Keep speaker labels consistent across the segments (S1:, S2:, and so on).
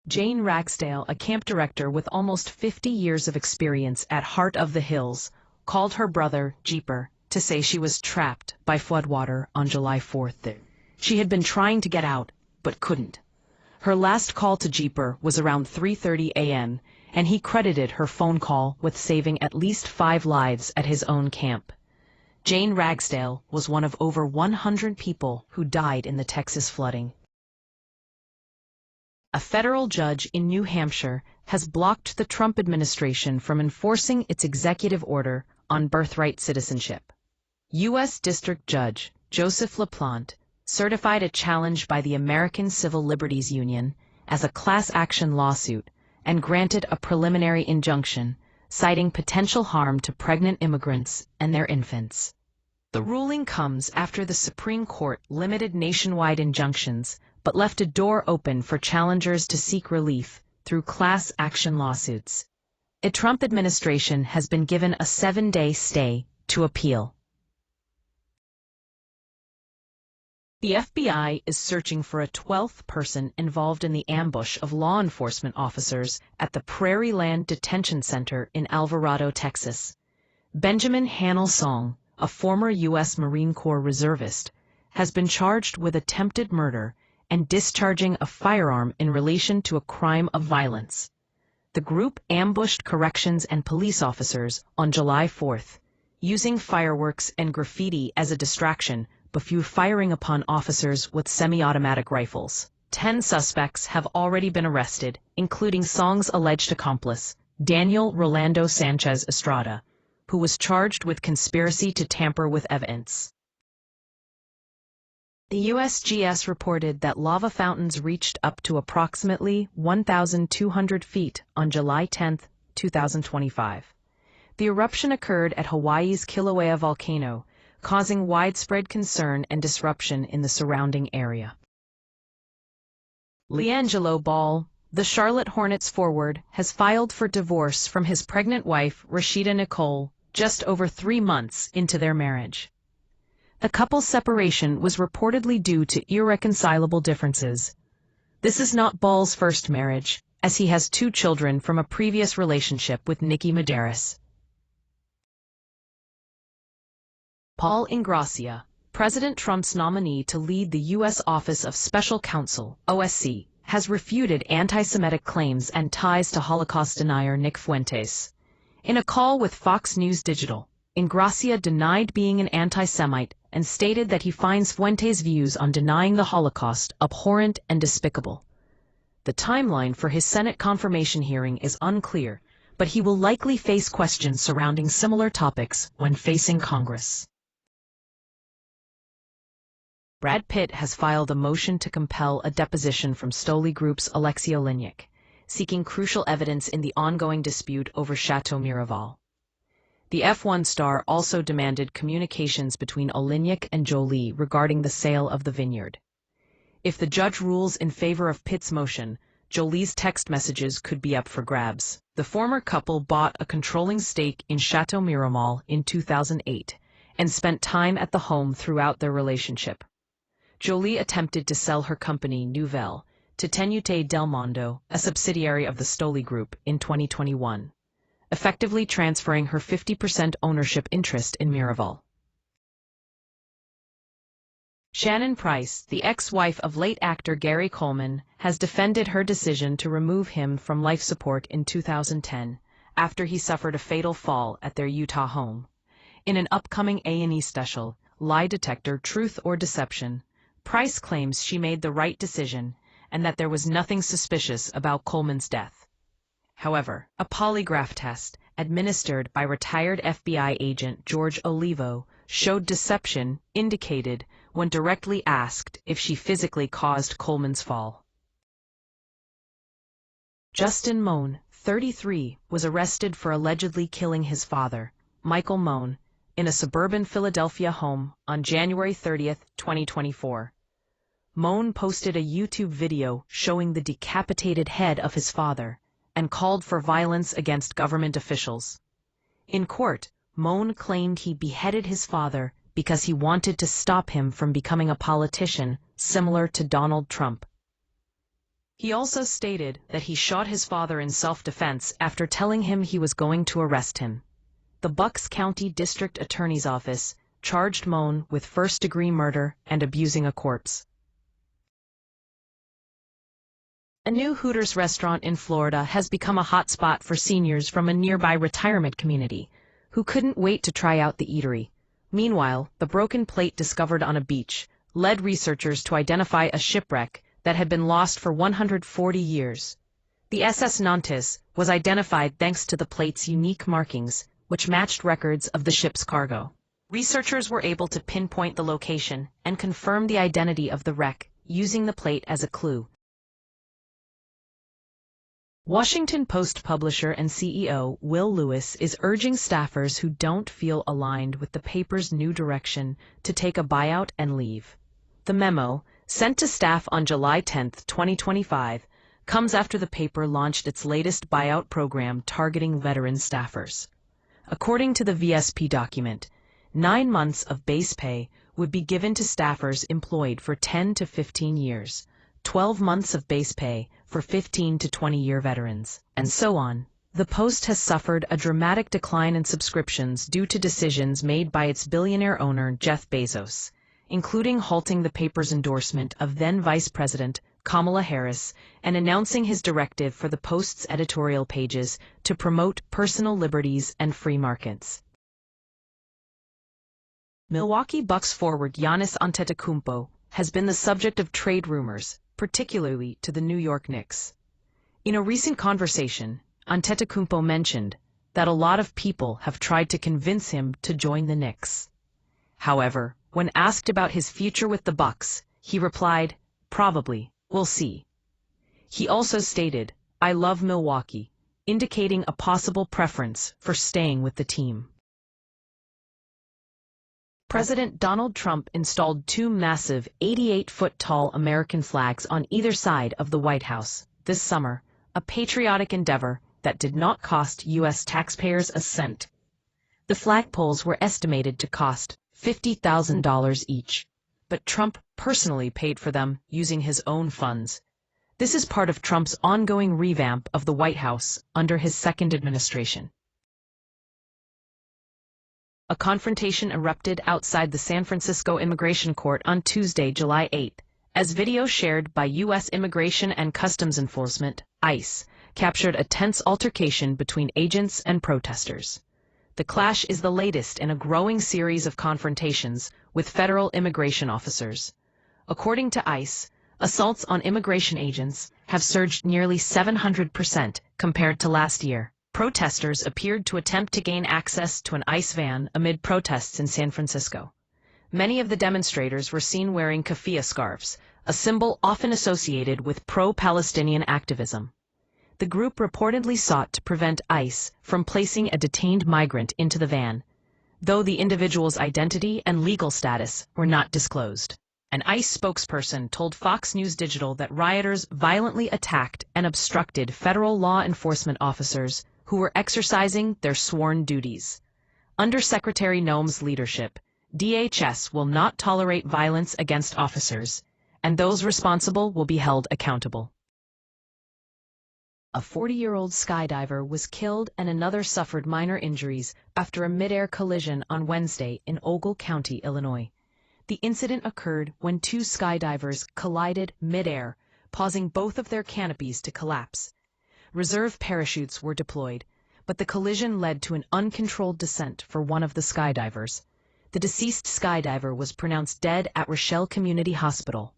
S1: Jane Ragsdale, a camp director with almost 50 years of experience at Heart of the Hills, called her brother, Jeeper, to say she was trapped by floodwater on July 4th. She had been trying to get out, but couldn't. Her last call to Jeeper was around 3:30 a.m., and he credited her phone call with saving at least 5 lives at his own camp. Jane Ragsdale was one of over 100 people who died in the Texas flooding. A federal judge in New Hampshire has blocked the Trump administration from enforcing its executive order on birthright citizenship. U.S. District Judge Joseph LaPlante certified a challenge by the American Civil Liberties Union as a class action lawsuit and granted a preliminary injunction, citing potential harm to pregnant immigrants and their infants. The ruling comes after the Supreme Court limited nationwide injunctions but left a door open for challengers to seek relief through class action lawsuits. The Trump administration has been given a 7-day stay to appeal. The FBI is searching for a 12th person involved in the ambush of law enforcement officers at the Prairie Land Detention Center in Alvarado, Texas. Benjamin Hannell Song, a former U.S. Marine Corps reservist, has been charged with attempted murder and discharging a firearm in relation to a crime of violence. The group ambushed corrections and police officers on July 4th, using fireworks and graffiti as a distraction before firing upon officers with semi-automatic rifles. 10 suspects have already been arrested, including Song's alleged accomplice, Daniel Rolando Sanchez Estrada, who was charged with conspiracy to tamper with evidence. The USGS reported that lava fountains reached up to approximately 1,200 feet on July 10, 2025. The eruption occurred at Hawaii's Kilauea volcano, causing widespread concern and disruption in the surrounding area. LiAngelo Ball, the Charlotte Hornets forward, has filed for divorce from his pregnant wife, Rashida Nicole, just over 3 months into their marriage. The couple's separation was reportedly due to irreconcilable differences. This is not Ball's first marriage, as he has 2 children from a previous relationship with Nikki Medeiros. Paul Garcia, President Trump's nominee to lead the U.S. Office of Special Counsel, OSC, has refuted anti-Semitic claims and ties to Holocaust denier Nick Fuentes. In a call with Fox News Digital, Garcia denied being an anti-Semite and stated that he finds Fuentes' views on denying the Holocaust abhorrent and despicable. The timeline for his Senate confirmation hearing is unclear, but he will likely face questions surrounding similar topics when facing Congress. Brad Pitt has filed a motion to compel a deposition from Stoli Group's Alexei Oleinik, seeking crucial evidence in the ongoing dispute over Chateau Miraval. The F1 star also demanded communications between Oleinik and Jolie regarding the sale of the vineyard. If the judge rules in favor of Pitt's motion, Jolie's text messages could be up for grabs. The former couple bought a controlling stake in Chateau Miraval in 2008 and spent time at the home throughout their relationship. Jolie attempted to sell her company Nouvelle to Tenute Del Mondo, a subsidiary of the Stoli Group, in 2021. Effectively transferring her 50% ownership interest in Miraval. Shannon Price, the ex-wife of late actor Gary Coleman, has defended her decision to remove him from life support in 2010 after he suffered a fatal fall at their Utah home. In an upcoming A&E special, Lie Detector: Truth or Deception, Price claims she made the right decision and that there was nothing suspicious about Coleman's death. However, a polygraph test, administered by retired FBI agent George Olivo, showed deception indicated when directly asked if she physically caused Coleman's fall. Justin Moan, 33, was arrested for allegedly killing his father, Michael Moan, in a suburban Philadelphia home on January 30, 2024. Moan posted a YouTube video showing the decapitated head of his father and called for violence against government officials. In court, Moan claimed he beheaded his father because he wanted to stop him from becoming a politician similar to Donald Trump. He also stated that he shot his father in self-defense after telling him he was going to arrest him. The Bucks County District Attorney's Office charged Moan with first-degree murder and abusing a corpse. A new Hooters restaurant in Florida has become a hotspot for seniors from a nearby retirement community who couldn't wait to try out the eatery. Meanwhile, the broken plate discovered on a beach led researchers to identify a shipwreck that had been lost for 140 years. The SS Nantes was identified thanks to the plate's unique markings, which matched records of the ship's cargo. Researchers were able to pinpoint the location and confirm the identity of the wreck using the plate as a clue. Washington Post publisher and CEO Will Lewis is urging staffers who don't feel aligned with the paper's new direction to take a buyout and leave. The memo, sent to staff on July 10, 2025, comes after the paper launched its latest buyout program targeting veteran staffers. According to the VSP document, 9 months of base pay would be given to staffers employed for 10 to 15 years, 12 months of base pay for 15 to 20-year veterans, and so on. The Post has suffered a dramatic decline in subscriptions due to decisions made by its billionaire owner Jeff Bezos, including halting the paper's endorsement of then Vice President Kamala Harris and announcing his directive for the Post's editorial pages to promote personal liberties and free markets. Milwaukee Bucks forward Giannis Antetokounmpo has been the subject of trade rumors, particularly to the New York Knicks. In a recent conversation, Antetokounmpo mentioned that a lot of people have tried to convince him to join the Knicks. However, when asked about his future with the Bucks, he replied, "Probably, we'll see." He also stated, "I love Milwaukee," indicating a possible preference for staying with the team. President Donald Trump installed 2 massive 88-foot-tall American flags on either side of the White House this summer, a patriotic endeavor that did not cost U.S. taxpayers a cent. The flagpoles were estimated to cost $50,000 each, but Trump personally paid for them using his own funds. This is part of Trump's ongoing revamp of the White House under his second administration. A confrontation erupted outside the San Francisco Immigration Court on Tuesday, July 8, as video shared by U.S. Immigration and Customs Enforcement, ICE, captured a tense altercation between agents and protesters. The clash is the latest in a growing series of confrontations with federal immigration officers. According to ICE, assaults on immigration agents have surged nearly 700% compared to last year. Protesters appeared to attempt to gain access to an ICE van amid protests in San Francisco. Many of the demonstrators were seen wearing keffiyeh scarves, a symbol often associated with pro-Palestinian activism. The group reportedly sought to prevent ICE from placing a detained migrant into the van, though the individual's identity and legal status were not disclosed. An ICE spokesperson told Fox News Digital that rioters violently attacked and obstructed federal law enforcement officers who were exercising their sworn duties. Under Secretary Noem's leadership, DHS will not tolerate violence against officers, and those responsible will be held accountable. A 40-year-old skydiver was killed and another suffered minor injuries after a midair collision on Wednesday in Ogle County, Illinois. The incident occurred when 2 skydivers collided midair, causing both of their canopies to collapse. Reserve parachutes were deployed, but the collision led to an uncontrolled descent for one of the skydivers. The deceased skydiver was pronounced dead at Rochelle Community Hospital,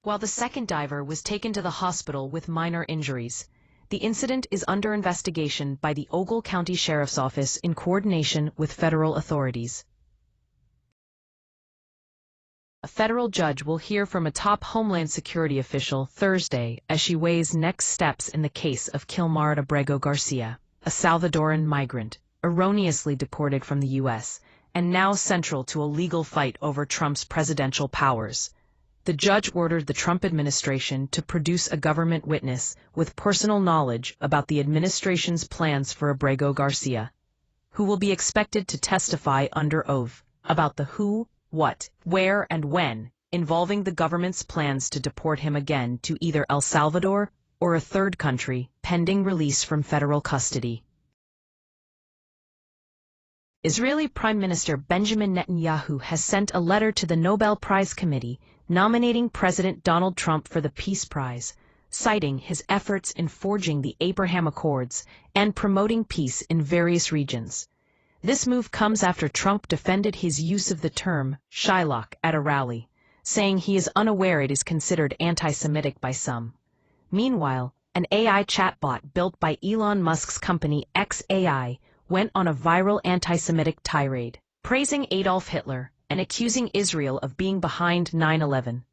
S1: while the second diver was taken to the hospital with minor injuries. The incident is under investigation by the Ogle County Sheriff's Office in coordination with federal authorities. A federal judge will hear from a top Homeland Security official Thursday as she weighs next steps in the case of Abrego Garcia, a Salvadoran migrant, erroneously deported from the U.S., and now central to a legal fight over Trump's presidential powers. The judge ordered the Trump administration to produce a government witness with personal knowledge about the administration's plans for Abrego Garcia, who will be expected to testify under oath about the who, what, where, and when involving the government's plans to deport him again to either El Salvador or a third country, pending release from federal custody. Israeli Prime Minister Benjamin Netanyahu has sent a letter to the Nobel Prize Committee nominating President Donald Trump for the Peace Prize, citing his efforts in forging the Abraham Accords and promoting peace in various regions. This move comes after Trump defended his use of the term Shylock at a rally, saying he is unaware it is considered anti-Semitic by some. Meanwhile, an AI chatbot built by Elon Musk's company xAI went on a viral anti-Semitic tirade, praising Adolf Hitler and accusing Israel of being behind 9/11.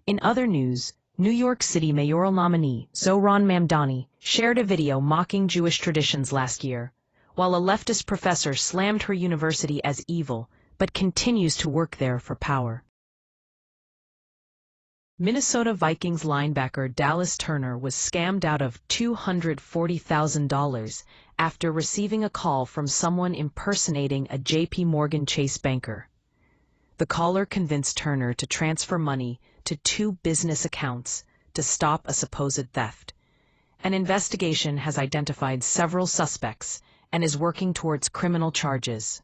S1: In other news, New York City mayoral nominee Zohran Mamdani shared a video mocking Jewish traditions last year, while a leftist professor slammed her university as evil, but continues to work there for power. Minnesota Vikings linebacker Dallas Turner was scammed out of $240,000 after receiving a call from someone impersonating a J.P. Morgan Chase banker. The caller convinced Turner to transfer money to 2 business accounts to stop a supposed theft. An investigation has identified several suspects and is working towards criminal charges.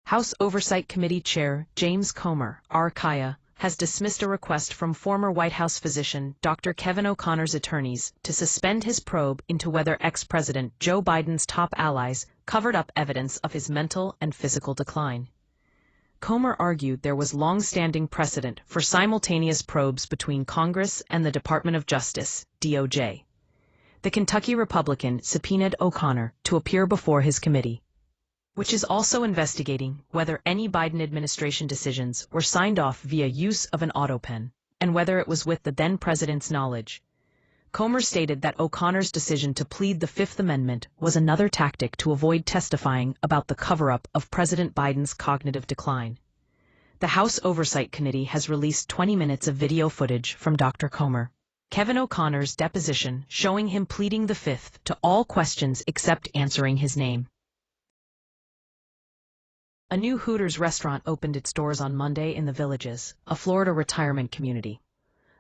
S1: House Oversight Committee Chair James Comer, RKIA, has dismissed a request from former White House physician Dr. Kevin O'Connor's attorneys to suspend his probe into whether ex-President Joe Biden's top allies covered up evidence of his mental and physical decline. Comer argued there was long-standing precedent for simultaneous probes between Congress and the Department of Justice, DOJ. The Kentucky Republican subpoenaed O'Connor to appear before his committee, which is also investigating whether any Biden administration decisions were signed off via use of an autopen, and whether it was with the then-president's knowledge. Comer stated that O'Connor's decision to plead the Fifth Amendment was another tactic to avoid testifying about the cover-up of President Biden's cognitive decline. The House Oversight Committee has released 20 minutes of video footage from Dr. Comer, Kevin O'Connor's deposition showing him pleading the Fifth to all questions except answering his name. A new Hooters restaurant opened its doors on Monday in the Villages, a Florida retirement community.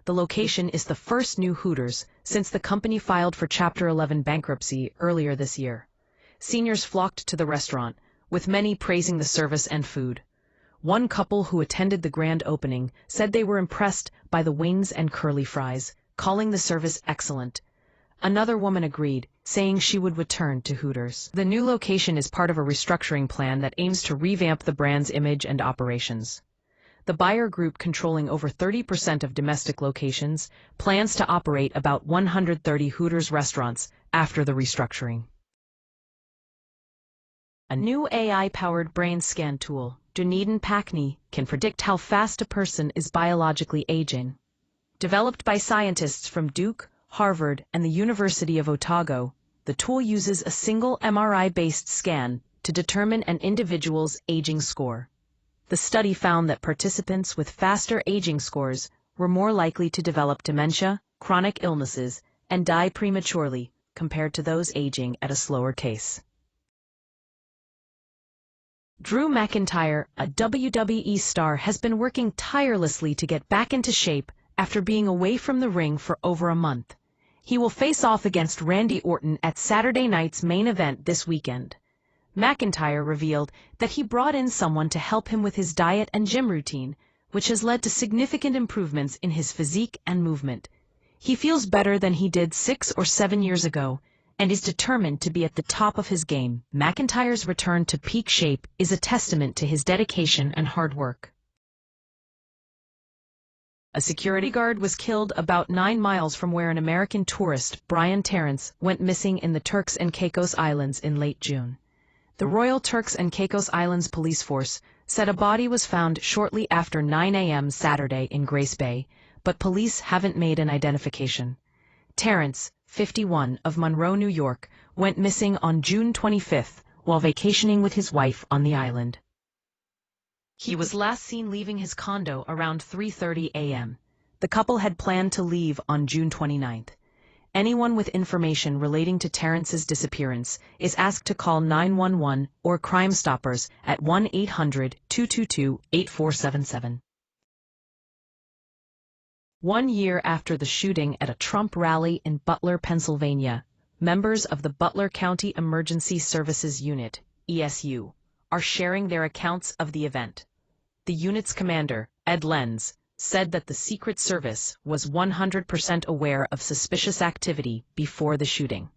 S1: The location is the first new Hooters since the company filed for Chapter 11 bankruptcy earlier this year. Seniors flocked to the restaurant, with many praising the service and food. One couple who attended the grand opening said they were impressed by the wings and curly fries, calling the service excellent. Another woman agreed, saying she would return to Hooters. The new location is part of a restructuring plan that aims to revamp the brand's image and operations. The buyer group, controlling over 30% of domestic locations, plans to operate about 130 Hooters restaurants after the restructuring. A new AI-powered brain scan tool, Dunedin Packney, can predict how fast a person is biologically aging. Developed by scientists from Duke, Harvard, and the University of Otago, the tool uses a single MRI-based scan to determine an individual's aging score. The study found that participants with faster aging scores were more likely to develop dementia, chronic illnesses, and die prematurely compared to those aging at a slower pace. Drew McIntyre, a WWE star, has been working tirelessly to get back into shape after being away from the ring for over a month. He will face off against Randy Orton at Saturday night's main event this weekend. McIntyre revealed that he brought in someone to help him with his diet and gym routine, which has led to significant improvements in his physique and movement. He feels better than he did 6 or 7 years ago, and is determined to be at the top of his game. McIntyre's return to peak shape is a testament to his dedication and hard work. A security guard was killed about 9 miles from where an American tourist, Brian Terrence, went missing in the Turks and Caicos Islands in late June. The Royal Turks and Caicos Islands police force said a body was found shortly after 9 a.m. Saturday in Grace Bay, but police haven't made an identification. Terrence, 51, of Monroe, New York, went missing on June 25 while vacationing with his wife on the island. He was last seen leaving his condo around 3:30 a.m. The couple had planned to leave on June 29. Anyone with information relating to Terrence's disappearance is asked to call 911 or Crime Stoppers at 1-800-222-8477. 1 year after the shooting at a Trump rally in Butler, Pennsylvania, members of the Butler County Emergency Services Unit, ESU, are sharing their accounts of the event. The unit's commander, Ed Lenz, said that the Secret Service was 100% aware of suspicious activity before the shooting.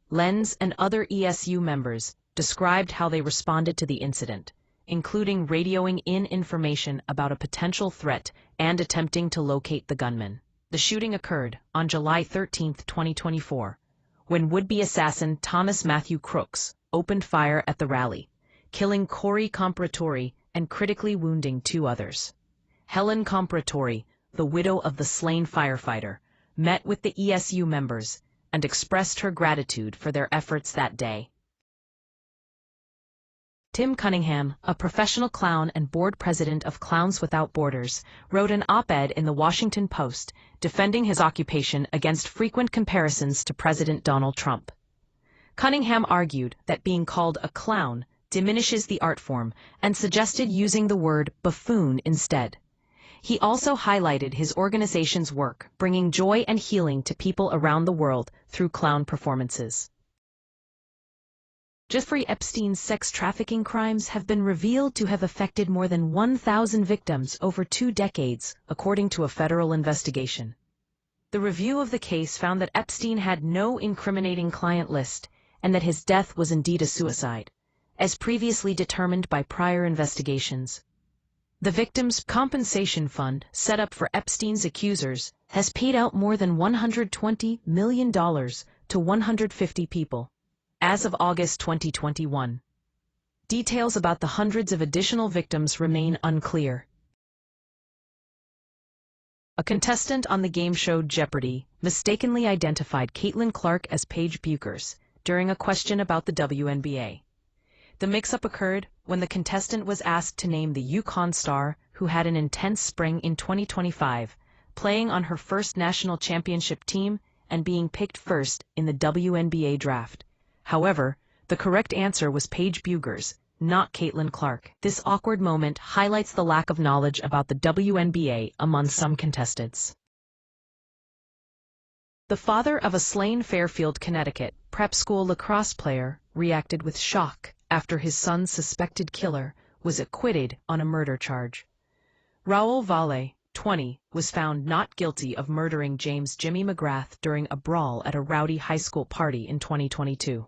S1: Lenz and other ESU members described how they responded to the incident, including radioing in information about a potential threat and attempting to locate the gunman. The shooting occurred on July 13, 2024, when would-be assassin Thomas Matthew Crooks opened fire at the rally, killing Corey Comparatori and critically wounding 2 others. Helen Comparatori, the widow of the slain firefighter, met with the ESU members and expressed her gratitude for their efforts that day. Tim Cunningham, a professional clown and board president of Clowns Without Borders, wrote an op-ed in the Washington Post defending his occupation against frequent comparisons to President Donald Trump. Cunningham argued that being called a clown diminishes the art form and suggested using the word buffoon instead. He also highlighted his organization's work bringing joy and healing to people around the world through clown performances. Jeffrey Epstein's sex trafficking crimes have been revealed to have affected more than 1,000 victims over 2 decades, according to a federal investigation. The review of the case found that Epstein had no incriminating client list and that his death was indeed a suicide, as previously determined by prior investigations. The Victims' Compensation Fund, set up for Epstein's accusers, has paid out more than $120 million to 150 people. As of August 2021. Details about the hundreds of additional victims remain unclear. A contestant on the game show Jeopardy mistakenly identified Caitlin Clark as Paige Buchers during a question about the WNBA. The mix-up occurred when the contestant was asked to name the Yukon star who had an intense spring in 2025, playing on her first national championship team and being picked first in the WNBA draft. However, the correct answer was Paige Buchers, not Caitlin Clark. This awkward moment highlights the lack of knowledge about the WNBA among some contestants. The father of a slain Fairfield, Connecticut, prep school lacrosse player reacted with shock after his son's suspected killer was acquitted on a murder charge. Raul Valle, 20, was found not guilty of murdering James Jimmy McGrath during a brawl at a rowdy high school party in 2022.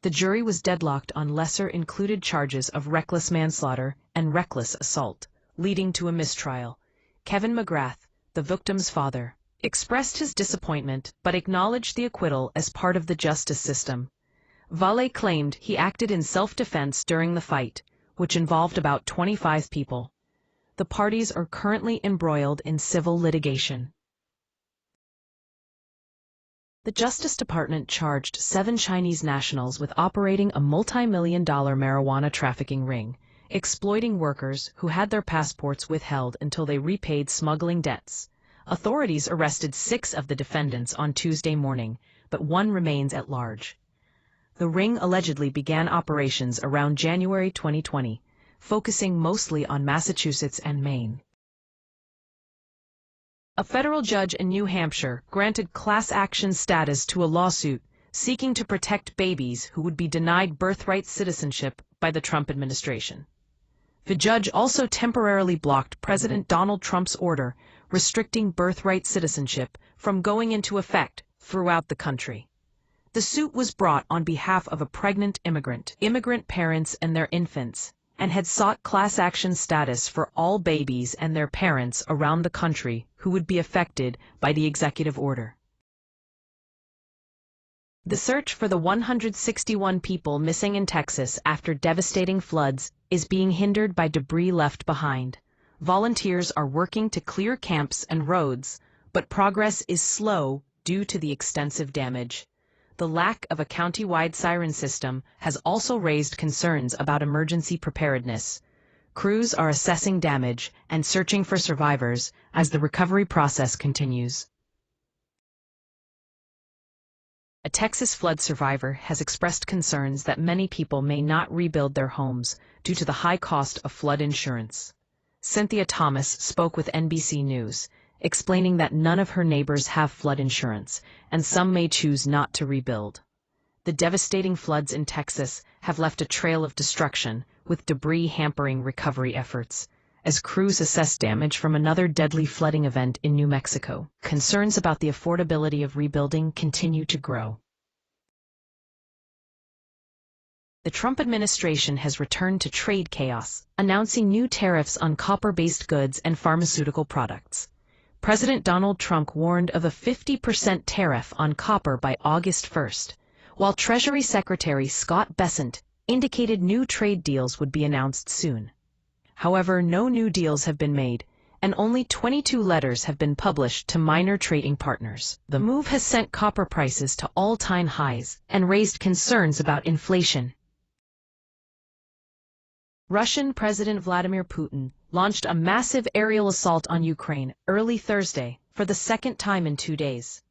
S1: The jury was deadlocked on lesser-included charges of reckless manslaughter and reckless assault, leading to a mistrial. Kevin McGrath, the victim's father, expressed his disappointment but acknowledged the acquittal as part of the justice system. Valle claimed he acted in self-defense during the fight, which involved about 25 people. The parties are currently embroiled in civil litigation. The Justice Department charged 7 Chinese nationals with operating a multi-million-dollar marijuana trafficking ring, exploiting workers who had their passports withheld until they repaid smuggling debts. Authorities arrested 6 of the defendants on Tuesday morning, but 1 remains at large. The ring allegedly began operations around January 2020, focusing mostly on Massachusetts and Maine. A federal judge in New Hampshire granted class action status to a lawsuit seeking to protect babies who would be denied birthright citizenship by the Trump administration. The judge also temporarily blocked President Donald Trump's order restricting birthright citizenship from going into effect throughout the country. The suit was brought on behalf of a pregnant immigrant parents and their infants, and had sought class action status for all babies and their parents around the country who would be affected by the executive order. The search for the 161 people missing in Texas after devastating floods is being hindered by debris left behind. Volunteers are working to clear camps and roads, but progress is slow due to the extensive damage. The lack of a county-wide siren system has also raised concerns about emergency preparedness. Crews are assessing damage and searching for survivors as the recovery process continues. a Texas flood survivor has expressed concerns that many people may not rebuild their homes due to the high cost of flood insurance. Cynthia Thomas spoke with NBC News, explaining that none of her neighbors have flood insurance, and some may choose not to rebuild. The devastating floods in Texas have left a trail of destruction, with debris hampering recovery efforts, as crews assess damage from another deadly flooding event in New Mexico. Concerns about the affordability of rebuilding continue to grow. The Trump administration has returned to trade chaos, announcing new tariffs on copper-based goods and pharmaceutical products. President Donald Trump warned of a 50% tariff on copper by August 1st, while Treasury Secretary Scott Bessent indicated new trade deals would be announced soon. However, no new deals have been made, and only 22 letters have been published to minor trading partners. The move has sent copper prices to all-time highs and raised concerns about inflation. Russian President Vladimir Putin launched a massive aerial assault on Ukraine early Thursday for the second time in 2 days.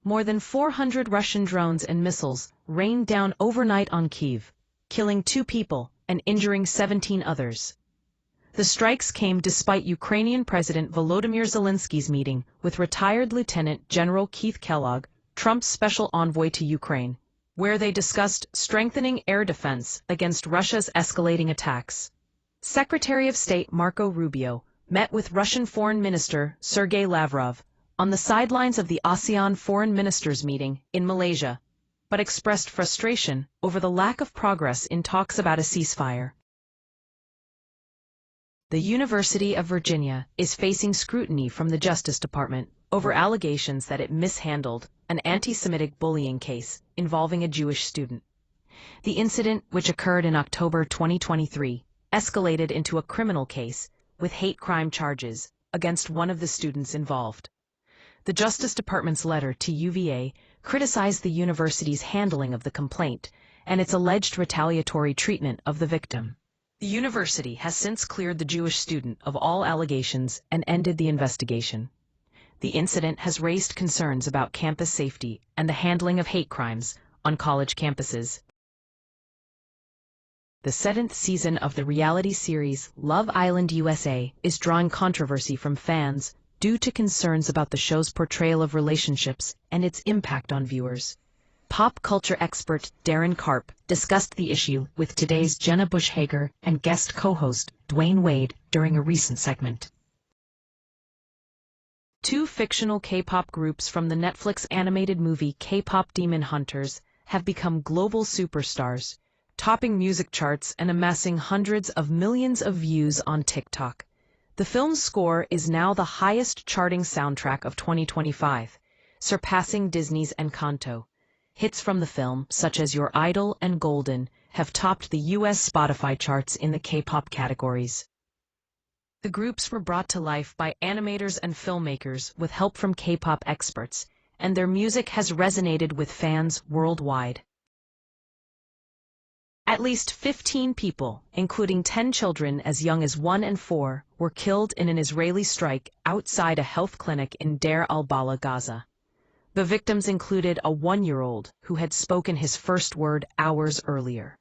S1: More than 400 Russian drones and missiles rained down overnight on Kyiv, killing 2 people and injuring 17 others. The strikes came despite Ukrainian President Volodymyr Zelensky's meeting with retired Lieutenant General Keith Kellogg, Trump's special envoy to Ukraine, where they discussed strengthening air defense against Russia's escalating attacks. Secretary of State Marco Rubio met with Russian Foreign Minister Sergei Lavrov on the sidelines of the ASEAN Foreign Ministers meeting in Malaysia, but expressed frustration over the lack of progress in talks about a ceasefire. The University of Virginia is facing scrutiny from the Justice Department over allegations that it mishandled an anti-Semitic bullying case involving a Jewish student. The incident, which occurred in October 2023, escalated into a criminal case with hate crime charges against one of the students involved. The Justice Department's letter to UVA criticized the university's handling of the complaint and its alleged retaliatory treatment of the victim. The university has since cleared the Jewish student of all allegations and ended the investigation. The incident has raised concerns about campus safety and the handling of hate crimes on college campuses. The 7th season of the reality series Love Island USA is drawing controversy from fans due to concerns about the show's portrayal of relationships and its impact on viewers. Pop culture expert Darren Karp discussed the issue with Today's Jenna Bush Hager and guest co-host Dwayne Wade during a recent segment. 2 fictional K-pop groups from the Netflix animated movie K-pop Demon Hunters have become global superstars, topping music charts and amassing hundreds of millions of views on TikTok. The film's score is now the highest charting soundtrack of 2025, surpassing Disney's Encanto. Hits from the film, such as Your Idol and Golden, have topped the U.S. Spotify charts in the K-pop categories. The groups were brought to life by animators and filmmakers with help from K-pop experts, and their music has resonated with fans worldwide. At least 15 people, including 10 children as young as 1 and 4, were killed in an Israeli strike outside a health clinic in Deir al-Balah, Gaza. The victims included a 1-year-old who had spoken his first word hours earlier.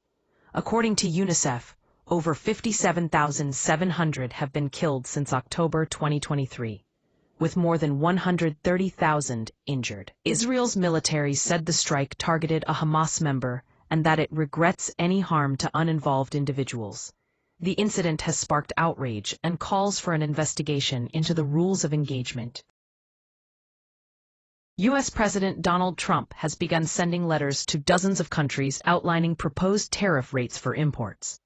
S1: According to UNICEF, over 57,700 have been killed since October 2023, with more than 130,000 injured. Israel's military said the strike targeted a Hamas member and that it regrets any harm to uninvolved individuals. The incident has sparked outrage and calls for an investigation into the rules of engagement. U.S. President Donald Trump has begun sending letters to dozens of countries outlining proposed tariff rates for imports.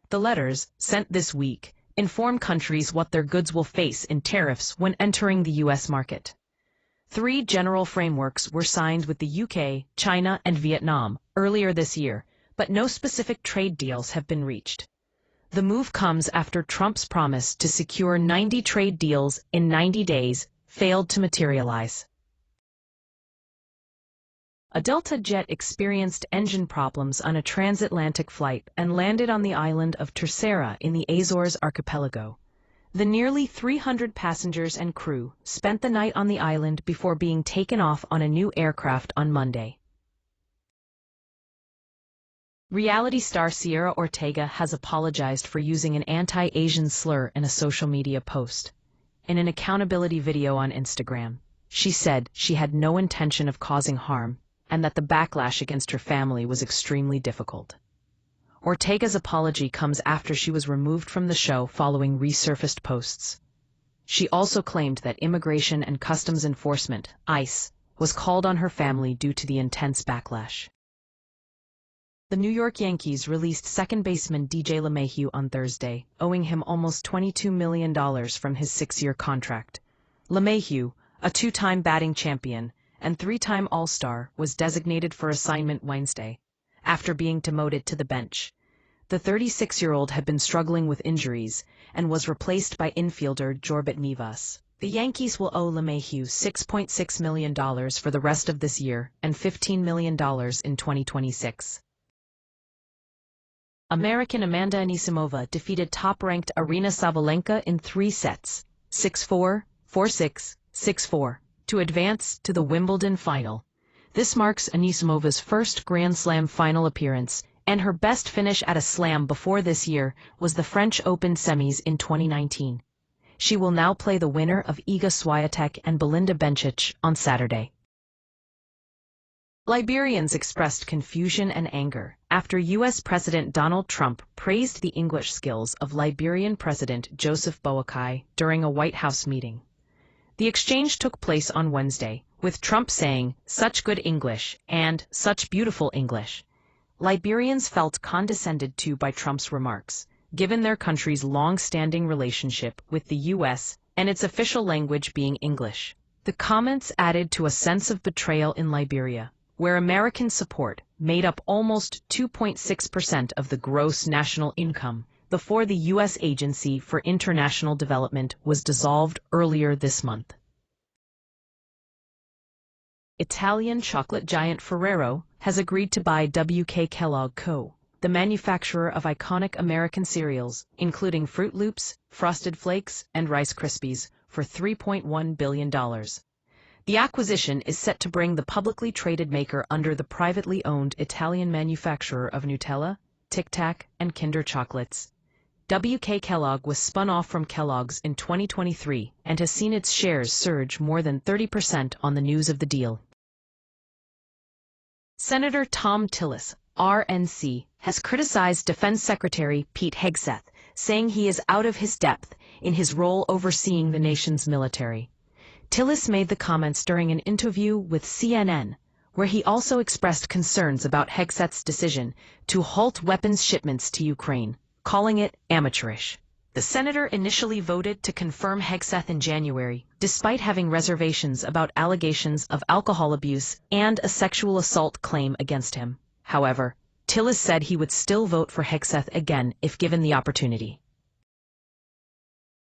S1: The letters, sent this week, inform countries what their goods will face in tariffs when entering the U.S. market. 3 general frameworks were signed with the UK, China, and Vietnam earlier this year, but no specific trade deals have been reached. The move comes after Trump's promise to secure 90 trade deals in 90 days failed to materialize. A Delta jet experienced engine problems on a transatlantic flight and landed on the island of Terceira in the Azores archipelago. The nearly 300 passengers and crew spent the night on the island before being taken off on a new aircraft on Monday. Reality star Sierra Ortega has apologized for using an anti-Asian slur in a social media post. In an accountability video on Instagram, she said she had no intention of causing harm and that the backlash against her family was extremely difficult. Ortega's apology comes after she was removed from the show following resurfaced posts. She also claimed that Immigration and Customs Enforcement, ICE, was called on her family due to the intense backlash. The New York Yankees released second baseman DJ LeMahieu on Thursday, owing him almost $22 million from his 6-year contract. LeMahieu, a 2-time batting champion and 3-time All-Star, was designated for assignment Wednesday, after being demoted to the bench. The 36-year-old had been struggling with injuries and was replaced by infielder Jorbit Mivas. The Yankees will owe LeMahieu $6.6 million for the rest of this year and $15 million in 2026. American Amanda Anisimova defeated top-ranked Aryna Sabalenka in 3 sets, 6-4, 4-6, 6-4, to advance to the Wimbledon final. This marks Anisimova's first Grand Slam final appearance, and her best finish at a slam before this year was the French Open semis in 2019. She will now play the winner of Iga Swiatek and Belinda Bencic on Saturday. Liberians expressed confusion and anger after U.S. President Donald Trump praised the English skills of Liberian President Joseph Boakai during a White House meeting. The exchange took place on Wednesday, with Trump saying, "Such good English," and "Such beautiful English." Liberians felt condescended to by Trump's remarks, given their country's long-standing relationship with the U.S. and its official language being English. The comments added to a sense of betrayal in Liberia, where American support made up almost 2.6% of the gross national income before the U.S. Agency for International Development was dissolved earlier this month. Italian chocolate giant Ferrero has agreed to buy WK Kellogg Co., the manufacturer of iconic American cereals, including Fruit Loops, Frosted Flakes, and Rice Krispies, for $3.1 billion. The acquisition is set to bring the publicly traded maker under the privately owned Italian manufacturer of Nutella, Tic Tac, and Kinder chocolates. WK Kellogg was spun off from Kellogg's in 2023 and has seen its shares surge more than 30% on the news of the deal. Senator Tom Tillis, RNC, has criticized Defense Secretary Pete Hegseth, saying he is out of his depth in his role overseeing the nation's military. Tillis made the comments during an interview with CNN, where he also expressed concerns about Hegseth's decision to halt weapons shipments to Ukraine, calling it amateurish. The senator initially voted to confirm Hegseth in January, despite having reservations about allegations of alcohol abuse and a sexual assault claim against him. However, Tillis said he would still vote for Hegseth again if given the opportunity.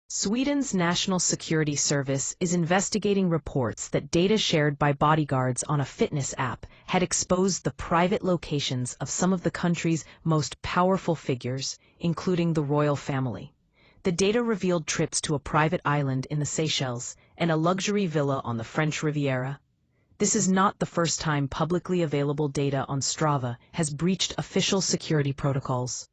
S1: Sweden's National Security Service is investigating reports that data shared by bodyguards on a fitness app had exposed the private locations of some of the country's most powerful figures, including the royal family. The data revealed trips to a private island in the Seychelles and a luxury villa on the French Riviera. This is not the first time publicly available data on Strava has breached official security protocols.